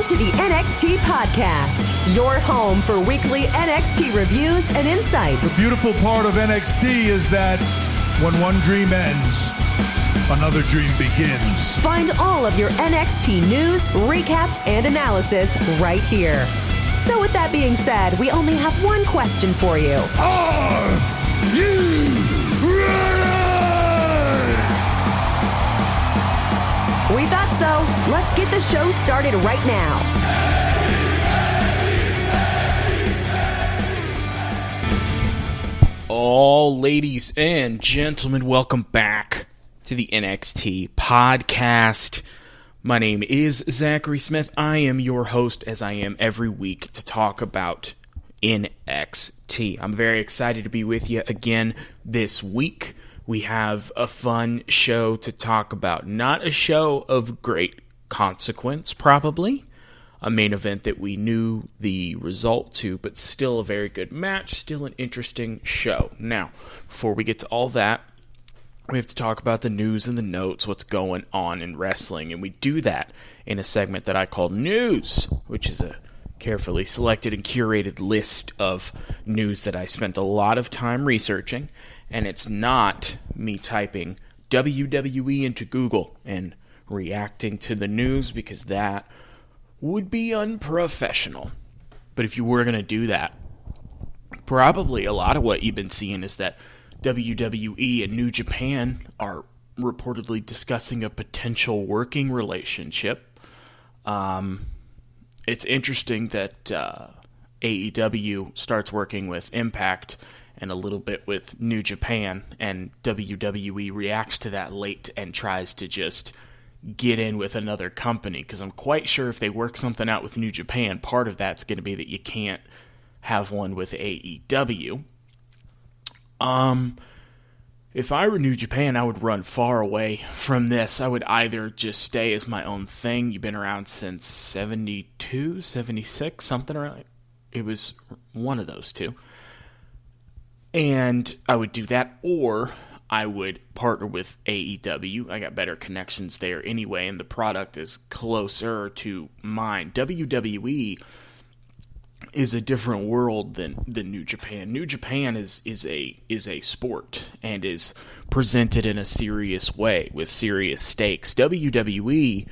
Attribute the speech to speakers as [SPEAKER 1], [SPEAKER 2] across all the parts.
[SPEAKER 1] to the NXT Podcast, your home for weekly NXT reviews and insight.
[SPEAKER 2] The beautiful part of NXT is that when one dream ends, another dream begins.
[SPEAKER 1] Find all of your NXT news, recaps, and analysis right here. So with that being said, we only have one question for you.
[SPEAKER 2] Are you ready?
[SPEAKER 1] We thought so. Let's get the show started right now.
[SPEAKER 3] All ladies and gentlemen, welcome back to the NXT Podcast. My name is Zachary Smith. I am your host, as I am every week, to talk about NXT. I'm very excited to be with you again this week. We have a fun show to talk about. Not a show of great consequence, probably. A main event that we knew the result to, but still a very good match, still an interesting show. Now, before we get to all that, we have to talk about the news and the notes, what's going on in wrestling, and we do that in a segment that I call News, which is a carefully selected and curated list of news that I spent a lot of time researching, and it's not me typing WWE into Google and reacting to the news, because that would be unprofessional. But if you were going to do that, probably a lot of what you've been seeing is that WWE and New Japan are reportedly discussing a potential working relationship. It's interesting that AEW starts working with Impact and a little bit with New Japan, and WWE reacts to that late and tries to just get in with another company, because I'm quite sure if they work something out with New Japan, part of that's going to be that you can't have one with AEW. If I were New Japan, I would run far away from this. I would either just stay as my own thing. You've been around since 72, 76, something around. It was one of those two. And I would do that, or I would partner with AEW. I got better connections there anyway, and the product is closer to mine. WWE is a different world than New Japan. New Japan is a sport and is presented in a serious way with serious stakes. WWE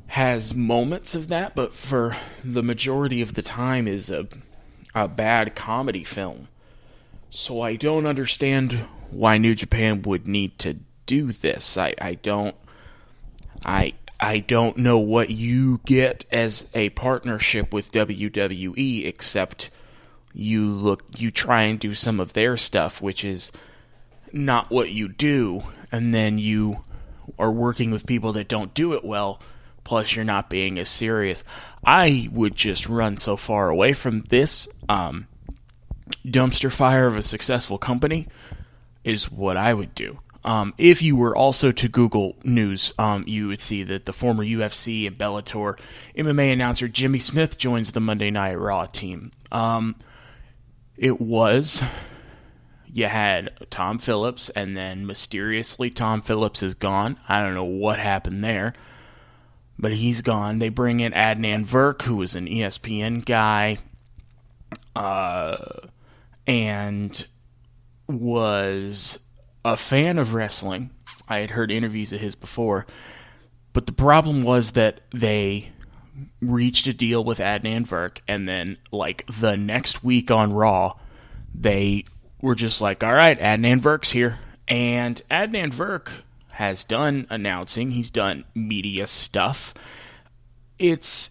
[SPEAKER 3] has moments of that, but for the majority of the time is a bad comedy film. So I don't understand why New Japan would need to do this. I don't know what you get as a partnership with WWE, except you try and do some of their stuff, which is not what you do, and then you are working with people that don't do it well, plus you're not being as serious. I would just run so far away from this. Dumpster fire of a successful company is what I would do. If you were also to Google News, you would see that the former UFC and Bellator MMA announcer Jimmy Smith joins the Monday Night Raw team. You had Tom Phillips, and then mysteriously Tom Phillips is gone. I don't know what happened there, but he's gone. They bring in Adnan Virk, who was an ESPN guy, and was a fan of wrestling. I had heard interviews of his before, but the problem was that they reached a deal with Adnan Virk, and then like the next week on Raw, they were just like, all right, Adnan Virk's here. And Adnan Virk has done announcing, he's done media stuff. That's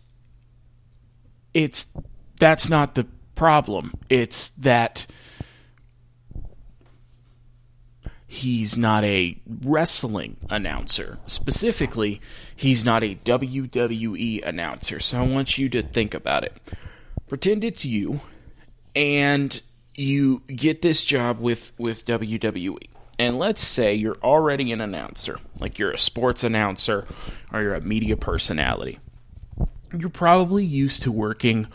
[SPEAKER 3] not the problem. It's that he's not a wrestling announcer. Specifically, he's not a WWE announcer. So I want you to think about it. Pretend it's you, and you get this job with WWE. And let's say you're already an announcer, like you're a sports announcer or you're a media personality. You're probably used to working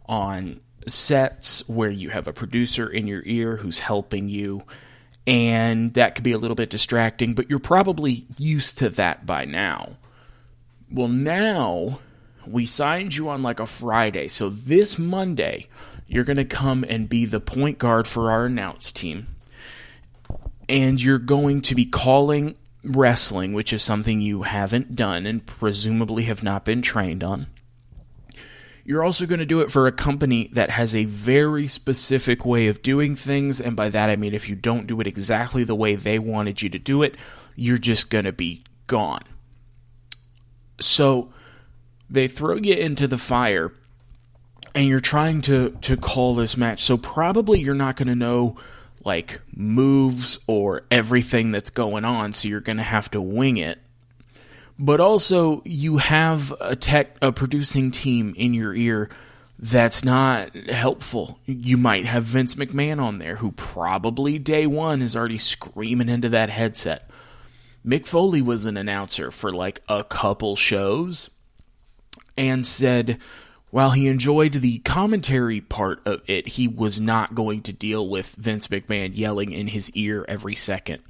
[SPEAKER 3] on sets where you have a producer in your ear who's helping you, and that could be a little bit distracting, but you're probably used to that by now. Well, now, we signed you on like a Friday, so this Monday, you're going to come and be the point guard for our announce team, and you're going to be calling wrestling, which is something you haven't done and presumably have not been trained on. You're also going to do it for a company that has a very specific way of doing things, and by that I mean if you don't do it exactly the way they wanted you to do it, you're just going to be gone. So they throw you into the fire, and you're trying to call this match, so probably you're not going to know like moves or everything that's going on, so you're going to have to wing it. But also, you have a producing team in your ear that's not helpful. You might have Vince McMahon on there, who probably day one is already screaming into that headset. Mick Foley was an announcer for like a couple shows and said while he enjoyed the commentary part of it, he was not going to deal with Vince McMahon yelling in his ear every second.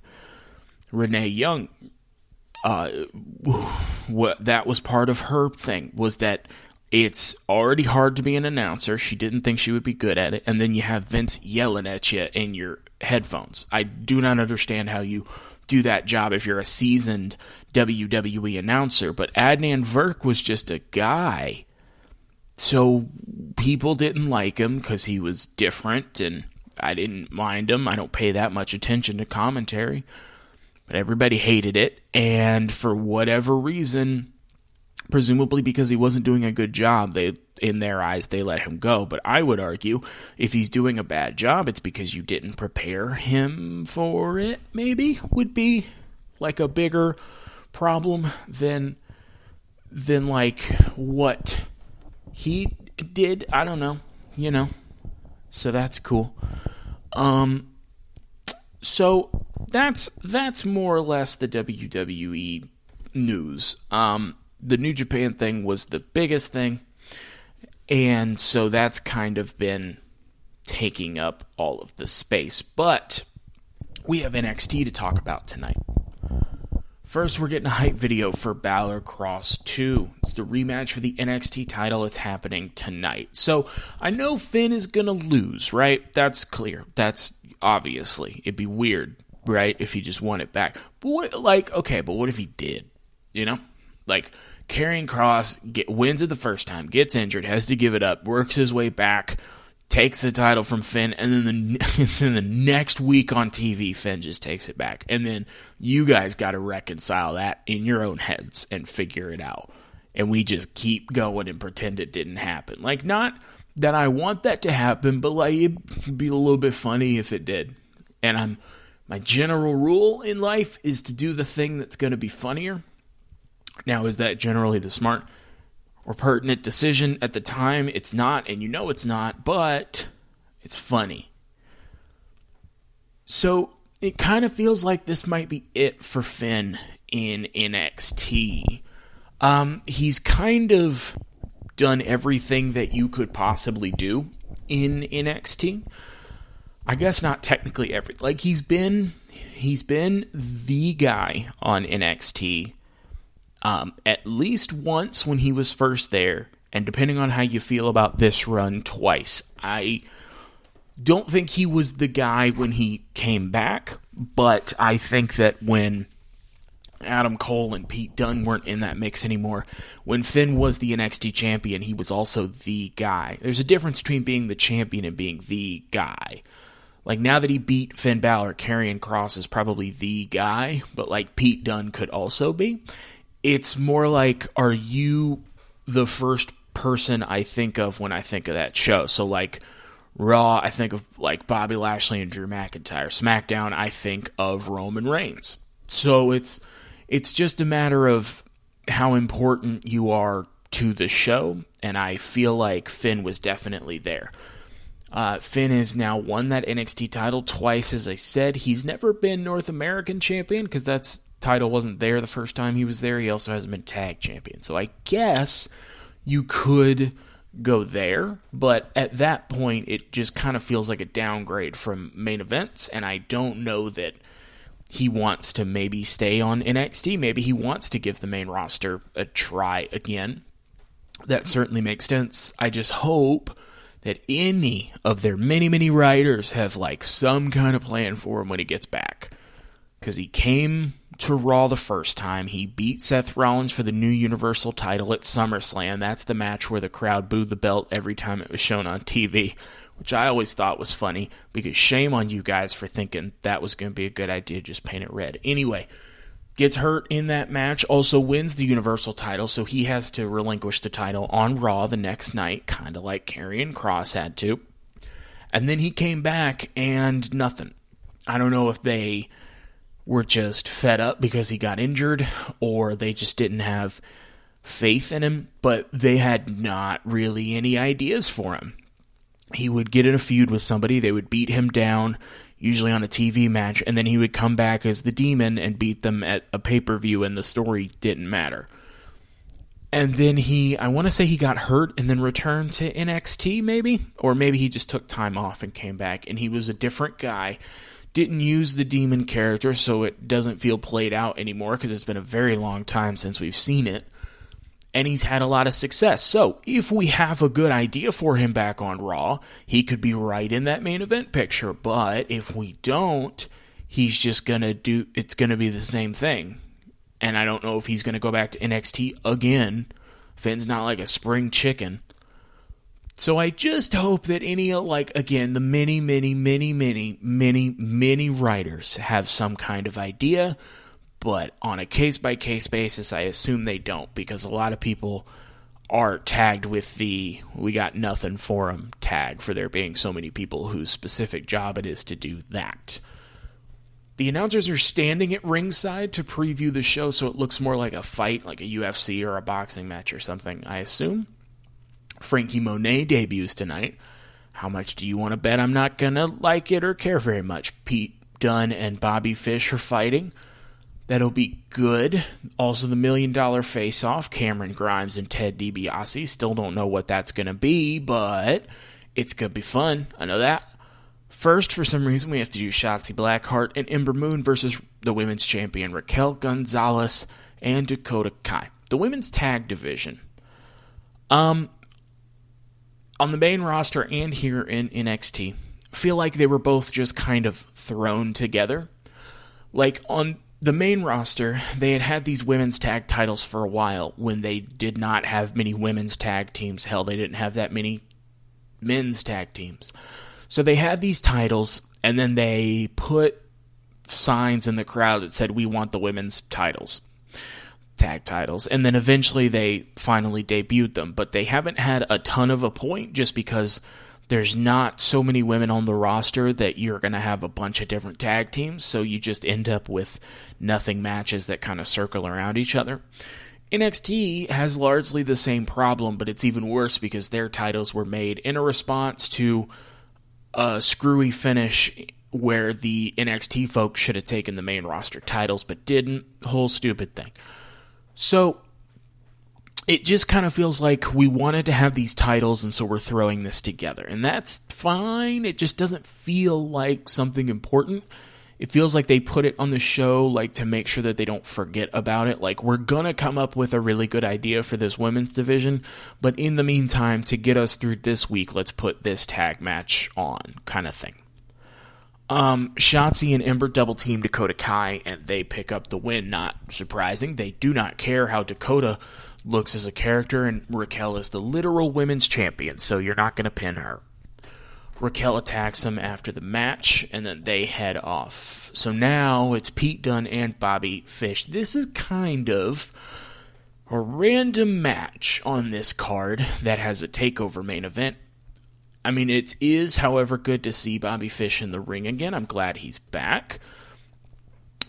[SPEAKER 3] Renee Young, what that was part of her thing, was that it's already hard to be an announcer. She didn't think she would be good at it. And then you have Vince yelling at you in your headphones. I do not understand how you do that job if you're a seasoned WWE announcer. But Adnan Virk was just a guy. So people didn't like him because he was different, and I didn't mind him. I don't pay that much attention to commentary. But everybody hated it, and for whatever reason, presumably because he wasn't doing a good job, in their eyes, they let him go. But I would argue, if he's doing a bad job, it's because you didn't prepare him for it, maybe, would be like a bigger problem than like what he did. I don't know, so that's cool. So that's more or less the WWE news. The New Japan thing was the biggest thing, and so that's kind of been taking up all of the space. But we have NXT to talk about tonight. First, we're getting a hype video for Balor Kross 2. It's the rematch for the NXT title. It's happening tonight. So I know Finn is going to lose, right? That's clear. That's obviously. It'd be weird, right, if he just won it back. But what if he did? Like, Karrion Kross wins it the first time, gets injured, has to give it up, works his way back, takes the title from Finn, and then the next week on TV, Finn just takes it back. And then you guys got to reconcile that in your own heads and figure it out. And we just keep going and pretend it didn't happen. Like, not that I want that to happen, but like, it'd be a little bit funny if it did. And my general rule in life is to do the thing that's going to be funnier. Now, is that generally the smart or pertinent decision at the time? It's not, and it's not, but it's funny. So it kind of feels like this might be it for Finn in NXT. He's kind of done everything that you could possibly do in NXT. I guess not technically like he's been the guy on NXT at least once when he was first there, and depending on how you feel about this run, twice. I don't think he was the guy when he came back, but I think that when Adam Cole and Pete Dunn weren't in that mix anymore, when Finn was the NXT champion, he was also the guy. There's a difference between being the champion and being the guy. Like, now that he beat Finn Balor, Karrion Kross is probably the guy, but like Pete Dunn could also be. It's more like, are you the first person I think of when I think of that show? So like Raw, I think of like Bobby Lashley and Drew McIntyre. SmackDown, I think of Roman Reigns. So it's just a matter of how important you are to the show, and I feel like Finn was definitely there. Finn has now won that NXT title twice, as I said. He's never been North American champion because that title wasn't there the first time he was there. He also hasn't been tag champion. So I guess you could go there, but at that point, it just kind of feels like a downgrade from main events, and I don't know that he wants to maybe stay on NXT. Maybe he wants to give the main roster a try again. That certainly makes sense. I just hope that any of their many, many writers have like some kind of plan for him when he gets back. Because he came to Raw the first time. He beat Seth Rollins for the new Universal title at SummerSlam. That's the match where the crowd booed the belt every time it was shown on TV, which I always thought was funny, because shame on you guys for thinking that was going to be a good idea, just paint it red. Anyway, gets hurt in that match, also wins the Universal title, so he has to relinquish the title on Raw the next night, kind of like Karrion Kross had to. And then he came back and nothing. I don't know if they were just fed up because he got injured, or they just didn't have faith in him, but they had not really any ideas for him. He would get in a feud with somebody, they would beat him down, usually on a TV match, and then he would come back as the Demon and beat them at a pay-per-view, and the story didn't matter. And then I want to say he got hurt and then returned to NXT, maybe? Or maybe he just took time off and came back, and he was a different guy. Didn't use the Demon character, so it doesn't feel played out anymore, because it's been a very long time since we've seen it. And he's had a lot of success. So, if we have a good idea for him back on Raw, he could be right in that main event picture. But if we don't, he's just it's gonna be the same thing. And I don't know if he's gonna go back to NXT again. Finn's not like a spring chicken. So I just hope that the many writers have some kind of idea. But on a case-by-case basis, I assume they don't, because a lot of people are tagged with the "we got nothing for them" tag for there being so many people whose specific job it is to do that. The announcers are standing at ringside to preview the show, so it looks more like a fight, like a UFC or a boxing match or something, I assume. Frankie Monet debuts tonight. How much do you want to bet I'm not going to like it or care very much? Pete Dunn and Bobby Fish are fighting. That'll be good. Also, the $1 Million Face-Off, Cameron Grimes and Ted DiBiase. Still don't know what that's going to be, but it's going to be fun. I know that. First, for some reason, we have to do Shotzi Blackheart and Ember Moon versus the women's champion Raquel Gonzalez and Dakota Kai. The women's tag division. On the main roster and here in NXT, I feel like they were both just kind of thrown together. Like, on the main roster, they had these women's tag titles for a while when they did not have many women's tag teams. Hell, they didn't have that many men's tag teams. So they had these titles, and then they put signs in the crowd that said, "We want the women's titles." Tag titles. And then eventually they finally debuted them. But they haven't had a ton of a point, just because there's not so many women on the roster that you're going to have a bunch of different tag teams, so you just end up with nothing matches that kind of circle around each other. NXT has largely the same problem, but it's even worse because their titles were made in a response to a screwy finish where the NXT folks should have taken the main roster titles but didn't. Whole stupid thing. So it just kind of feels like we wanted to have these titles, and so we're throwing this together. And that's fine. It just doesn't feel like something important. It feels like they put it on the show like to make sure that they don't forget about it. Like, we're going to come up with a really good idea for this women's division, but in the meantime, to get us through this week, let's put this tag match on, kind of thing. Shotzi and Ember double team Dakota Kai, and they pick up the win. Not surprising. They do not care how Dakota looks as a character, and Raquel is the literal women's champion, so you're not going to pin her. Raquel attacks him after the match, and then they head off. So now it's Pete Dunne and Bobby Fish. This is kind of a random match on this card that has a takeover main event. I mean, it is, however, good to see Bobby Fish in the ring again. I'm glad he's back.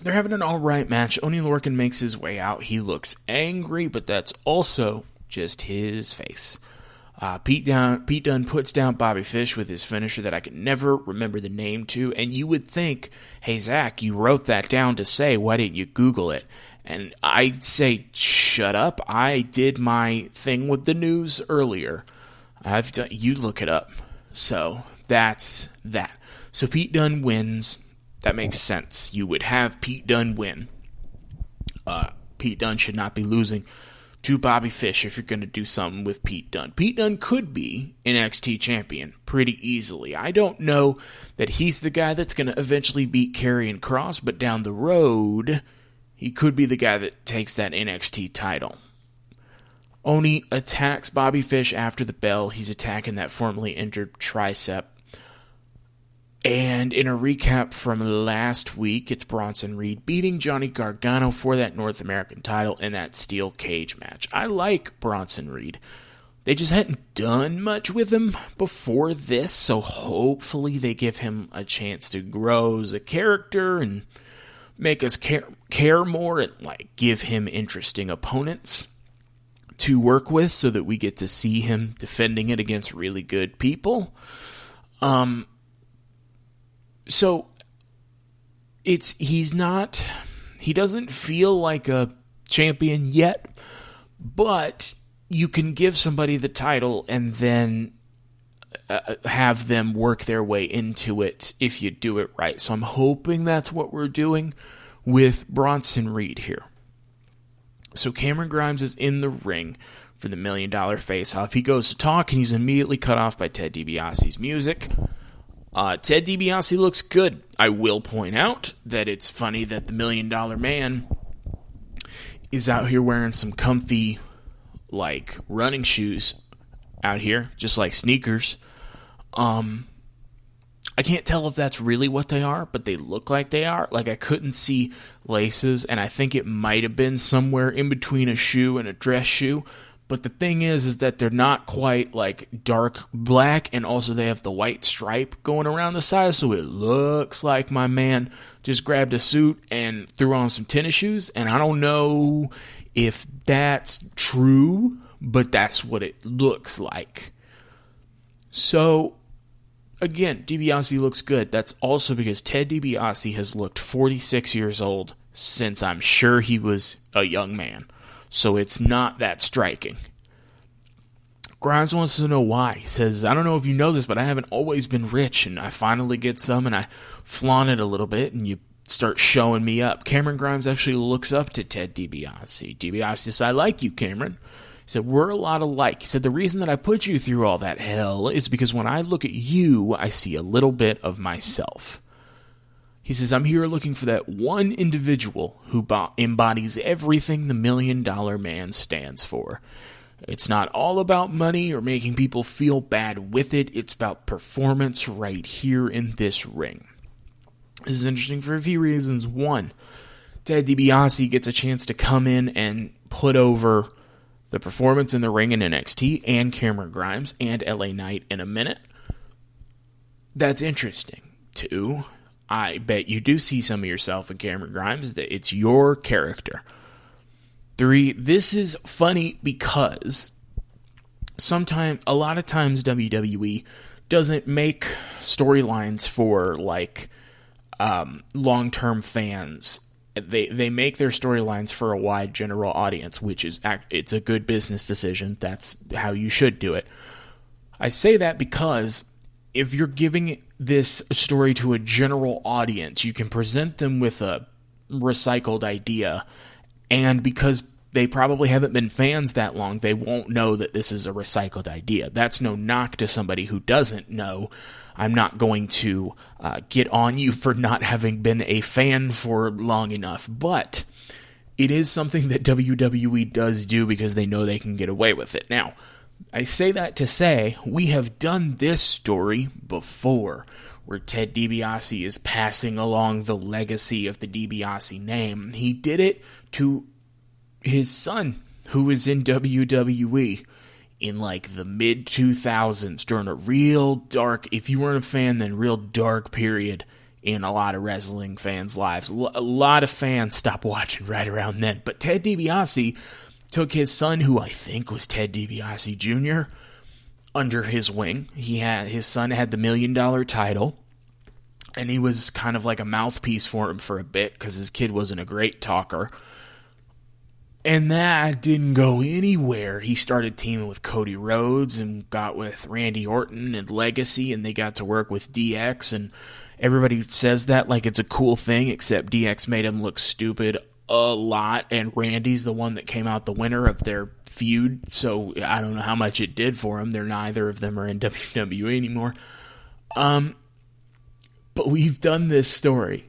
[SPEAKER 3] They're having an alright match. Oney Lorcan makes his way out. He looks angry, but that's also just his face. Pete Dunne puts down Bobby Fish with his finisher that I can never remember the name to, and you would think, hey, Zach, you wrote that down to say, why didn't you Google it? And I'd say, shut up. I did my thing with the news earlier. You look it up. So that's that. So Pete Dunne wins. That makes sense. You would have Pete Dunne win. Pete Dunne should not be losing to Bobby Fish if you're going to do something with Pete Dunn. Pete Dunn could be NXT champion pretty easily. I don't know that he's the guy that's going to eventually beat Karrion Kross, but down the road, he could be the guy that takes that NXT title. Oni attacks Bobby Fish after the bell. He's attacking that formerly injured tricep. And in a recap from last week, it's Bronson Reed beating Johnny Gargano for that North American title in that steel cage match. I like Bronson Reed. They just hadn't done much with him before this, so hopefully they give him a chance to grow as a character and make us care more and give him interesting opponents to work with so that we get to see him defending it against really good people. So he doesn't feel like a champion yet, but you can give somebody the title and then have them work their way into it if you do it right. So I'm hoping that's what we're doing with Bronson Reed here. So Cameron Grimes is in the ring for the $1 Million Face-Off. He goes to talk and he's immediately cut off by Ted DiBiase's music. Ted DiBiase looks good. I will point out that it's funny that the $1 Million Man is out here wearing some comfy, running shoes out here, just like sneakers. I can't tell if that's really what they are, but they look like they are. I couldn't see laces, and I think it might have been somewhere in between a shoe and a dress shoe. But the thing is that they're not quite dark black, and also they have the white stripe going around the side, so it looks like my man just grabbed a suit and threw on some tennis shoes, and I don't know if that's true, but that's what it looks like. So, again, DiBiase looks good. That's also because Ted DiBiase has looked 46 years old since I'm sure he was a young man. So it's not that striking. Grimes wants to know why. He says, I don't know if you know this, but I haven't always been rich, and I finally get some, and I flaunt it a little bit, and you start showing me up. Cameron Grimes actually looks up to Ted DiBiase. DiBiase says, I like you, Cameron. He said, we're a lot alike. He said, the reason that I put you through all that hell is because when I look at you, I see a little bit of myself. He says, I'm here looking for that one individual who embodies everything the $1 Million Man stands for. It's not all about money or making people feel bad with it. It's about performance right here in this ring. This is interesting for a few reasons. One, Ted DiBiase gets a chance to come in and put over the performance in the ring in NXT and Cameron Grimes and LA Knight in a minute. That's interesting. Two, I bet you do see some of yourself in Cameron Grimes, that it's your character. Three, this is funny because a lot of times WWE doesn't make storylines for long-term fans. They make their storylines for a wide general audience, which it's a good business decision. That's how you should do it. I say that because if you're giving this story to a general audience, you can present them with a recycled idea, and because they probably haven't been fans that long, they won't know that this is a recycled idea. That's no knock to somebody who doesn't know. I'm not going to get on you for not having been a fan for long enough, but it is something that WWE does do because they know they can get away with it. Now, I say that to say we have done this story before, where Ted DiBiase is passing along the legacy of the DiBiase name. He did it to his son, who was in WWE in the mid-2000s during a real dark, if you weren't a fan, then real dark period in a lot of wrestling fans' lives. A lot of fans stopped watching right around then. But Ted DiBiase took his son, who I think was Ted DiBiase Jr., under his wing. His son had the $1 Million title, and he was kind of like a mouthpiece for him for a bit because his kid wasn't a great talker. And that didn't go anywhere. He started teaming with Cody Rhodes and got with Randy Orton and Legacy, and they got to work with DX, and everybody says that like it's a cool thing, except DX made him look stupid a lot, and Randy's the one that came out the winner of their feud, so I don't know how much it did for him. Neither of them are in WWE anymore. But we've done this story.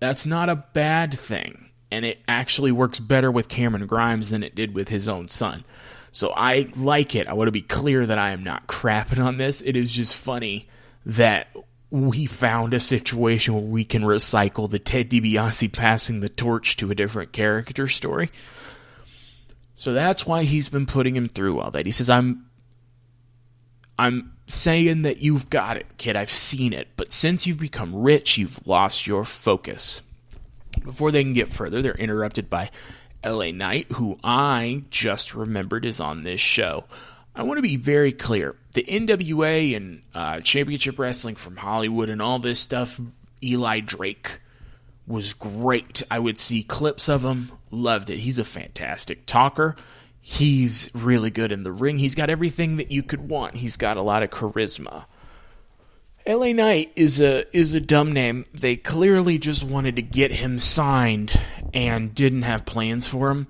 [SPEAKER 3] That's not a bad thing, and it actually works better with Cameron Grimes than it did with his own son. So I like it. I want to be clear that I am not crapping on this. It is just funny that we found a situation where we can recycle the Ted DiBiase passing the torch to a different character story. So that's why he's been putting him through all that. He says, I'm saying that you've got it, kid. I've seen it. But since you've become rich, you've lost your focus. Before they can get further, they're interrupted by LA Knight, who I just remembered is on this show. I want to be very clear. The NWA and Championship Wrestling from Hollywood and all this stuff, Eli Drake was great. I would see clips of him. Loved it. He's a fantastic talker. He's really good in the ring. He's got everything that you could want. He's got a lot of charisma. LA Knight is a dumb name. They clearly just wanted to get him signed and didn't have plans for him.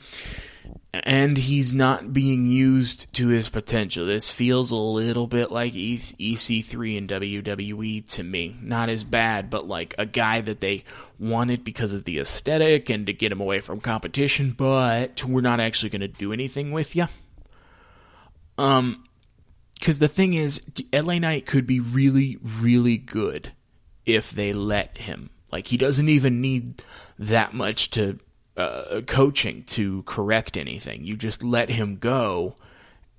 [SPEAKER 3] And he's not being used to his potential. This feels a little bit like EC3 in WWE to me. Not as bad, but like a guy that they wanted because of the aesthetic and to get him away from competition, but we're not actually going to do anything with you. Because the thing is, LA Knight could be really, really good if they let him. Like, he doesn't even need that much to coaching to correct anything. You just let him go,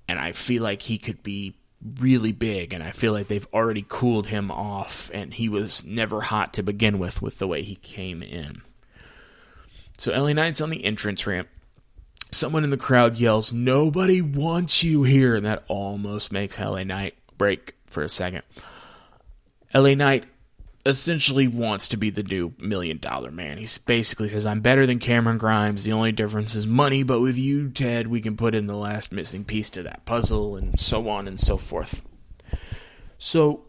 [SPEAKER 3] and I feel like he could be really big, and I feel like they've already cooled him off, and he was never hot to begin with the way he came in. So LA Knight's on the entrance ramp. Someone in the crowd yells, "Nobody wants you here," and that almost makes LA Knight break for a second. LA Knight essentially wants to be the new $1 Million Man. He basically says, "I'm better than Cameron Grimes. The only difference is money, but with you, Ted, we can put in the last missing piece to that puzzle," and so on and so forth. So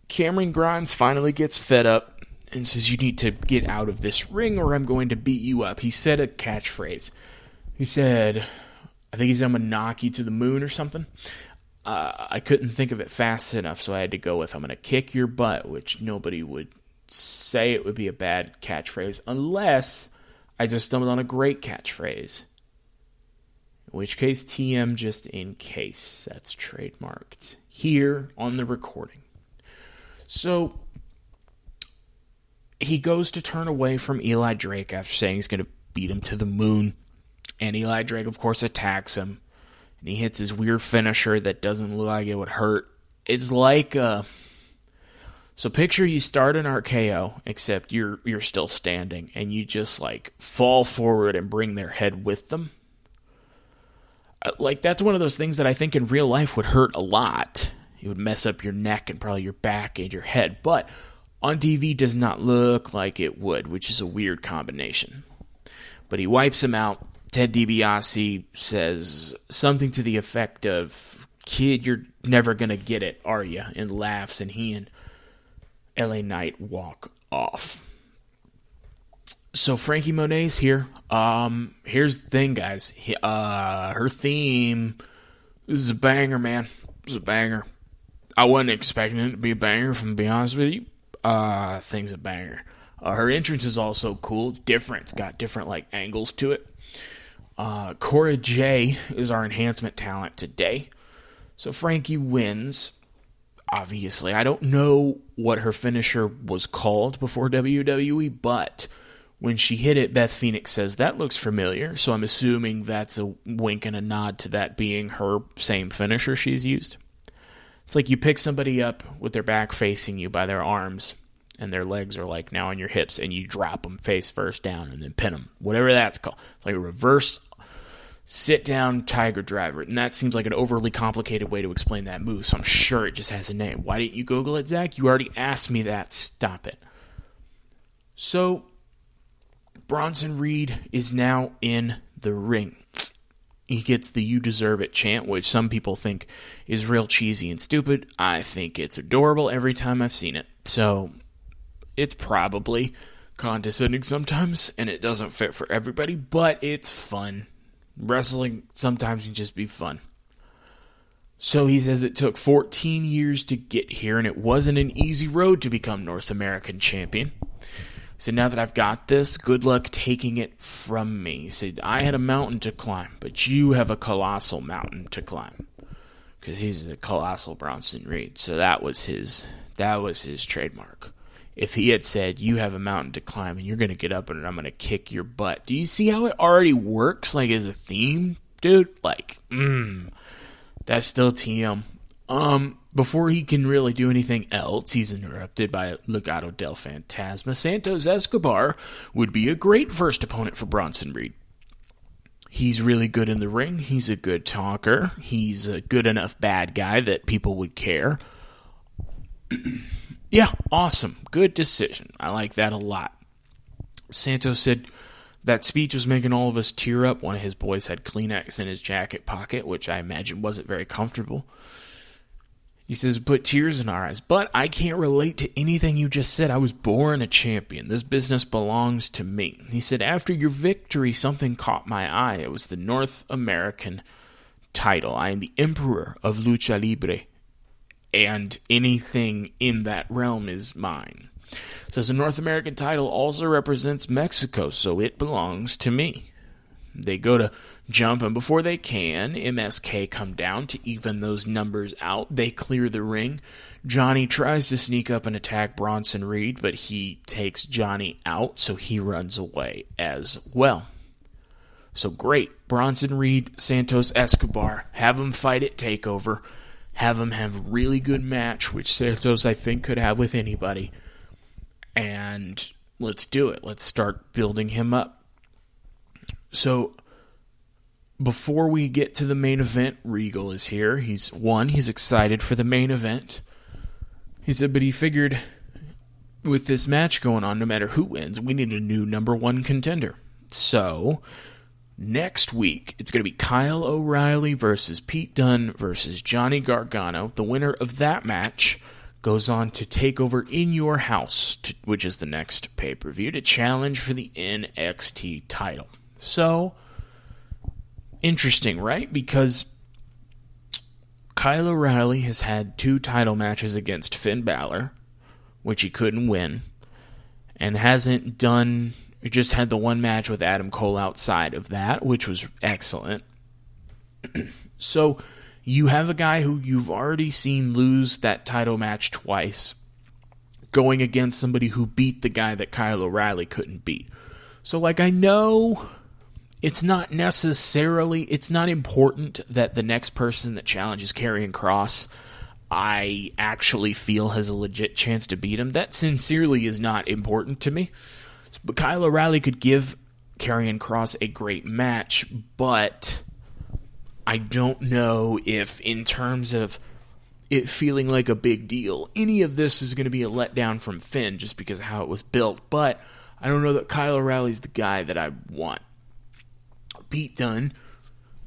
[SPEAKER 3] Cameron Grimes finally gets fed up and says, "You need to get out of this ring or I'm going to beat you up." He said a catchphrase. He said, I think he said, "I'm going to knock you to the moon" or something. I couldn't think of it fast enough, so I had to go with "I'm going to kick your butt," which nobody would say it would be a bad catchphrase unless I just stumbled on a great catchphrase. In which case, TM just in case. That's trademarked here on the recording. So he goes to turn away from Eli Drake after saying he's going to beat him to the moon. And Eli Drake, of course, attacks him. And he hits his weird finisher that doesn't look like it would hurt. It's like so picture you start an RKO, except you're still standing, and you just like fall forward and bring their head with them. Like, that's one of those things that I think in real life would hurt a lot. It would mess up your neck and probably your back and your head. But on TV does not look like it would, which is a weird combination. But he wipes him out. Ted DiBiase says something to the effect of, "Kid, you're never going to get it, are you?" and laughs, and he and LA Knight walk off. So Frankie Monet's here. Here's the thing, guys. Her theme is a banger, man. It's a banger. I wasn't expecting it to be a banger, if I'm to be honest with you. Thing's a banger. Her entrance is also cool. It's different. It's got different like angles to it. Cora J is our enhancement talent today. So Frankie wins. Obviously, I don't know what her finisher was called before WWE, but when she hit it, Beth Phoenix says, "That looks familiar." So I'm assuming that's a wink and a nod to that being her same finisher she's used. It's like you pick somebody up with their back facing you by their arms, and their legs are like now on your hips, and you drop them face first down and then pin them. Whatever that's called. It's like a reverse sit-down tiger driver. And that seems like an overly complicated way to explain that move, so I'm sure it just has a name. Why didn't you Google it, Zach? You already asked me that. Stop it. So Bronson Reed is now in the ring. He gets the "You deserve it" chant, which some people think is real cheesy and stupid. I think it's adorable every time I've seen it. So it's probably condescending sometimes, and it doesn't fit for everybody, but it's fun. Wrestling sometimes can just be fun. So he says it took 14 years to get here, and it wasn't an easy road to become North American champion. So now that I've got this, good luck taking it from me. He said, I had a mountain to climb, but you have a colossal mountain to climb. Because he's a colossal Bronson Reed. So that was his trademark. If he had said, you have a mountain to climb and you're going to get up and I'm going to kick your butt. Do you see how it already works like as a theme, dude? Like, that's still TM. Before he can really do anything else, he's interrupted by Legado del Fantasma. Santos Escobar would be a great first opponent for Bronson Reed. He's really good in the ring. He's a good talker. He's a good enough bad guy that people would care. Yeah, awesome. Good decision. I like that a lot. Santos said that speech was making all of us tear up. One of his boys had Kleenex in his jacket pocket, which I imagine wasn't very comfortable. He says, put tears in our eyes. But I can't relate to anything you just said. I was born a champion. This business belongs to me. He said, after your victory, something caught my eye. It was the North American title. I am the emperor of Lucha Libre. And anything in that realm is mine. Says the North American title also represents Mexico, so it belongs to me. They go to jump, and before they can, MSK come down to even those numbers out. They clear the ring. Johnny tries to sneak up and attack Bronson Reed, but he takes Johnny out, so he runs away as well. So great. Bronson Reed, Santos Escobar, have them fight at TakeOver. Have them have a really good match, which Santos, I think, could have with anybody. And let's do it. Let's start building him up. So, before we get to the main event, Regal is here. He's excited for the main event. He said, but he figured with this match going on, no matter who wins, we need a new number one contender. So, next week, it's going to be Kyle O'Reilly versus Pete Dunn versus Johnny Gargano. The winner of that match goes on to take over In Your House, which is the next pay-per-view, to challenge for the NXT title. So, interesting, right? Because Kyle O'Reilly has had 2 title matches against Finn Balor, which he couldn't win, and just had the one match with Adam Cole outside of that, which was excellent. So, you have a guy who you've already seen lose that title match twice, going against somebody who beat the guy that Kyle O'Reilly couldn't beat. So, I know it's not important that the next person that challenges Karrion Kross, I actually feel has a legit chance to beat him. That sincerely is not important to me. But Kyle O'Reilly could give Karrion Kross a great match, but I don't know if, in terms of it feeling like a big deal, any of this is going to be a letdown from Finn just because of how it was built. But I don't know that Kyle O'Reilly's the guy that I want. Pete Dunn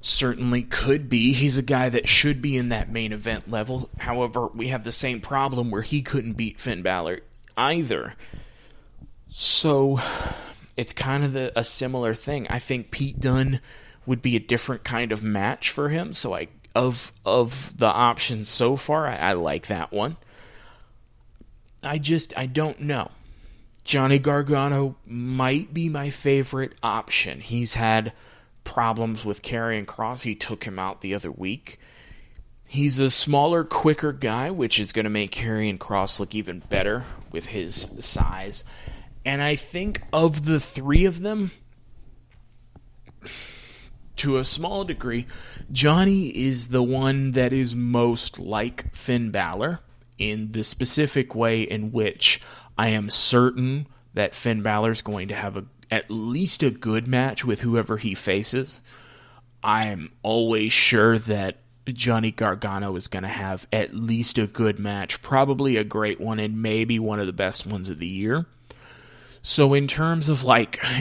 [SPEAKER 3] certainly could be. He's a guy that should be in that main event level. However, we have the same problem where he couldn't beat Finn Balor either. So, it's kind of a similar thing. I think Pete Dunn would be a different kind of match for him. So, of the options so far, I like that one. I don't know. Johnny Gargano might be my favorite option. He's had problems with Karrion Kross. He took him out the other week. He's a smaller, quicker guy, which is going to make Karrion Kross look even better with his size. And I think of the 3 of them, to a small degree, Johnny is the one that is most like Finn Balor in the specific way in which I am certain that Finn Balor is going to have at least a good match with whoever he faces. I am always sure that Johnny Gargano is going to have at least a good match, probably a great one, and maybe one of the best ones of the year. So in terms of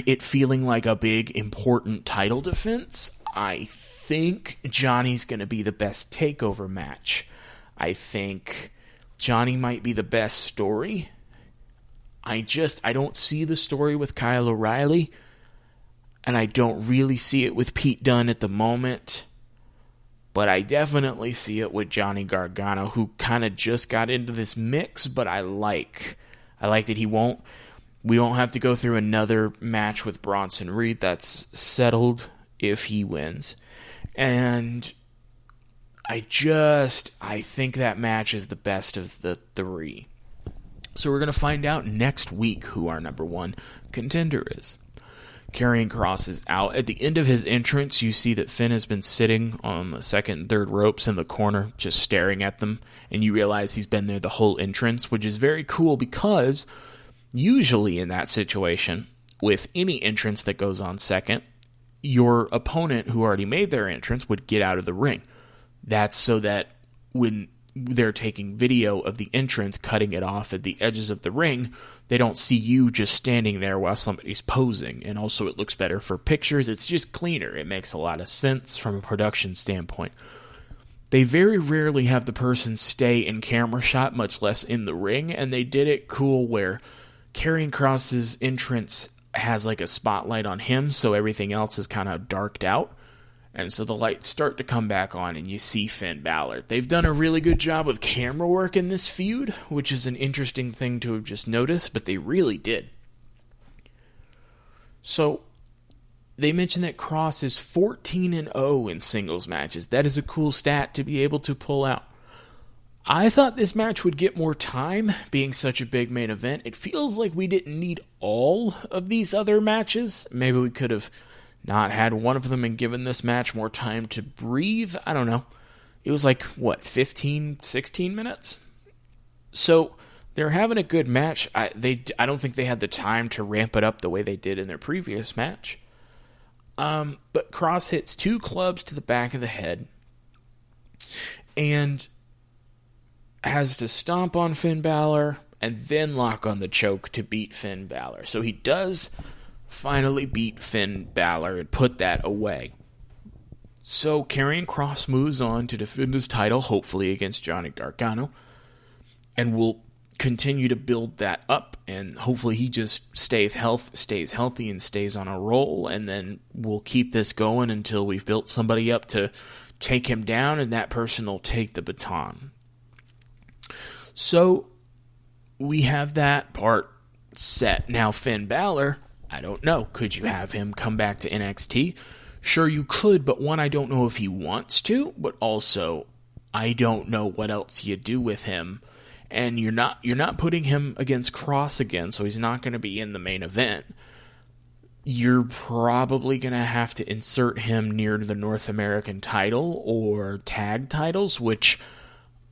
[SPEAKER 3] it feeling like a big, important title defense, I think Johnny's going to be the best takeover match. I think Johnny might be the best story. I don't see the story with Kyle O'Reilly, and I don't really see it with Pete Dunn at the moment, but I definitely see it with Johnny Gargano, who kind of just got into this mix, but I like that we won't have to go through another match with Bronson Reed. That's settled if he wins. And I think that match is the best of the three. So we're going to find out next week who our number one contender is. Karrion Kross is out. At the end of his entrance, you see that Finn has been sitting on the second and third ropes in the corner, just staring at them, and you realize he's been there the whole entrance, which is very cool because usually in that situation, with any entrance that goes on second, your opponent who already made their entrance would get out of the ring. That's so that when they're taking video of the entrance, cutting it off at the edges of the ring, they don't see you just standing there while somebody's posing. And also it looks better for pictures. It's just cleaner. It makes a lot of sense from a production standpoint. They very rarely have the person stay in camera shot, much less in the ring, and they did it cool where Karrion Kross's entrance has like a spotlight on him, so everything else is kind of darked out. And so the lights start to come back on and you see Finn Balor. They've done a really good job with camera work in this feud, which is an interesting thing to have just noticed, but they really did. So they mentioned that Kross is 14-0 in singles matches. That is a cool stat to be able to pull out. I thought this match would get more time, being such a big main event. It feels like we didn't need all of these other matches. Maybe we could have not had one of them and given this match more time to breathe. I don't know. It was like, 15, 16 minutes? So they're having a good match. I don't think they had the time to ramp it up the way they did in their previous match. But Kross hits 2 clubs to the back of the head and has to stomp on Finn Balor and then lock on the choke to beat Finn Balor. So he does finally beat Finn Balor and put that away. So Karrion Kross moves on to defend his title, hopefully against Johnny Gargano, and will continue to build that up, and hopefully he just stays healthy and stays on a roll, and then we'll keep this going until we've built somebody up to take him down, and that person will take the baton. So we have that part set. Now Finn Balor, I don't know. Could you have him come back to NXT? Sure you could, but one, I don't know if he wants to, but also I don't know what else you do with him. And you're not putting him against Kross again, so he's not going to be in the main event. You're probably going to have to insert him near the North American title or tag titles, which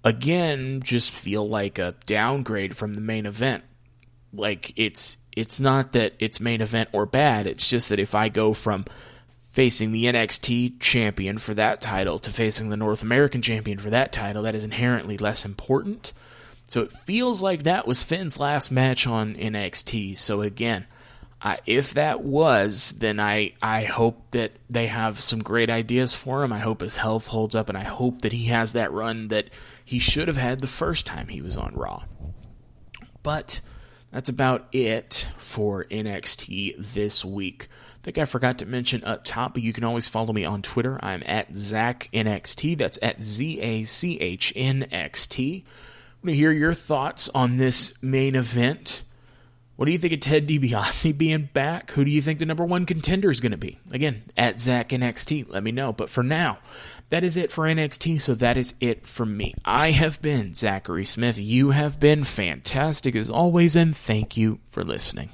[SPEAKER 3] again just feel like a downgrade from the main event. Like it's not that it's main event or bad, it's just that if I go from facing the NXT champion for that title to facing the North American champion for that title, that is inherently less important. So it feels like that was Finn's last match on NXT. So again, if that was, then I hope that they have some great ideas for him. I hope his health holds up, and I hope that he has that run that he should have had the first time he was on Raw. But that's about it for NXT this week. I think I forgot to mention up top, but you can always follow me on Twitter. I'm at ZachNXT. That's at ZACHNXT. I want to hear your thoughts on this main event. What do you think of Ted DiBiase being back? Who do you think the number one contender is going to be? Again, at ZachNXT. Let me know. But for now, that is it for NXT, so that is it from me. I have been Zachary Smith. You have been fantastic as always, and thank you for listening.